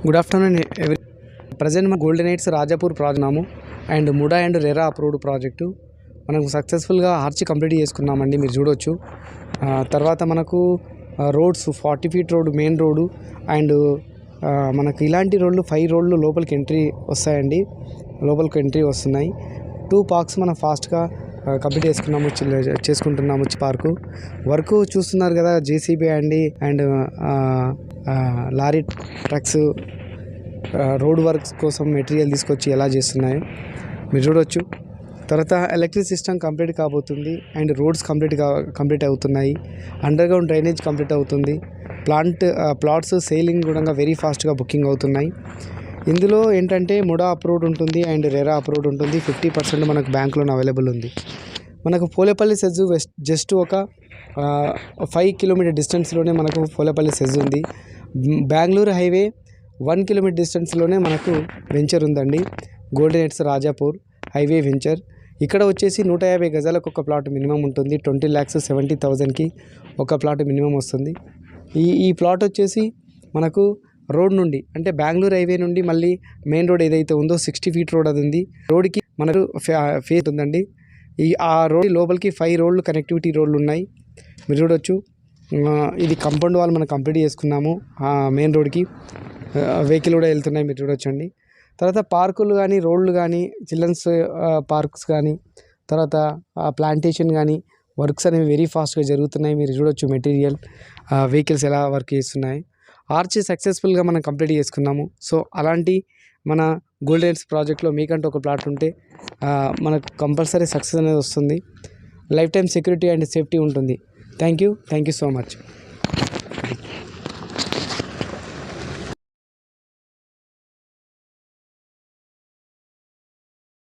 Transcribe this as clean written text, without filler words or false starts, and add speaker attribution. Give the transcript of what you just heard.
Speaker 1: Good afternoon ఎవరి present మన golden heights Rajapur project and MUDA and RERA approved project మనకు సక్సెస్ఫుల్గా ఆర్చి కంప్లీట్ చేసుకున్నామండి. మీరు చూడవచ్చు. తర్వాత మనకు roads 40 feet road main road and మనకు ఇలాంటి రోడ్లు 5 రోడ్లు లోపలికి ఎంట్రీ వస్తాయండి. లోపలికి ఎంట్రీ వస్తున్నాయి. 2 పార్క్స్ మనం ఫాస్ట్గా కంప్లీట్ చేసుకుంటున్నాము. పార్కు వర్క్ చూస్తున్నారు కదా, JCB and lorry trucks road works కోసం మెటీరియల్ తీసుకొచ్చి ఎలా చేస్తున్నాయో మీరు చూడవచ్చు. తర్వాత ఎలక్ట్రిక్ సిస్టమ్ కంప్లీట్ కాబోతుంది అండ్ రోడ్స్ కంప్లీట్ అవుతున్నాయి. అండర్ గ్రౌండ్ డ్రైనేజ్ కంప్లీట్ అవుతుంది. ప్లాట్స్ సేలింగ్ కూడా వెరీ ఫాస్ట్గా బుకింగ్ అవుతున్నాయి. ఇందులో ఏంటంటే ముడా అప్రూవ్డ్ ఉంటుంది అండ్ రెరా అప్రూవ్డ్ ఉంటుంది. 50% మనకు బ్యాంకులో అవైలబుల్ ఉంది. మనకు పోలేపల్లి సెజ్ జస్ట్ ఒక 5 కిలోమీటర్ డిస్టెన్స్లోనే మనకు పోలేపల్లి సెజ్ ఉంది. బెంగళూరు హైవే 1 కిలోమీటర్ డిస్టెన్స్లోనే మనకు వెంచర్ ఉందండి. Golden heights Rajapur highway venture. ఇక్కడ వచ్చేసి 150 గజాలకు ఒక ప్లాట్ మినిమం ఉంటుంది. 20,70,000కి ఒక ప్లాట్ మినిమం వస్తుంది. ఈ ప్లాట్ వచ్చేసి మనకు రోడ్ నుండి అంటే బెంగళూరు హైవే నుండి మళ్ళీ మెయిన్ రోడ్ ఏదైతే ఉందో 60 ఫీట్ రోడ్ అది ఉంది. రోడ్కి మనకు ఫేస్ ఉందండి. ఆ రోడ్ లోపలికి 5 రోడ్లు కనెక్టివిటీ రోడ్లు ఉన్నాయి. మీరు చూడవచ్చు. ఇది కంపౌండ్ వాల్ మనం కంప్లీట్ చేసుకున్నాము. మెయిన్ రోడ్కి వెహికల్ కూడా వెళ్తున్నాయి. మీరు చూడొచ్చండి. తర్వాత పార్కులు కానీ రోడ్లు కానీ చిల్డ్రన్స్ పార్క్స్ కానీ తర్వాత ప్లాంటేషన్ కానీ వర్క్స్ అనేవి వెరీ ఫాస్ట్గా జరుగుతున్నాయి. మీరు చూడొచ్చు మెటీరియల్ వెహికల్స్ ఎలా వర్క్ చేస్తున్నాయి. ఆర్చ్ సక్సెస్ఫుల్గా మనం కంప్లీట్ చేసుకున్నాము. సో అలాంటి మన గోల్డెన్ హైట్స్ ప్రాజెక్ట్లో మీకంటూ ఒక ప్లాట్ ఉంటే మనకు కంపల్సరీ సక్సెస్ అనేది వస్తుంది. Life time security and safety ఉంటుంది. Thank you so much.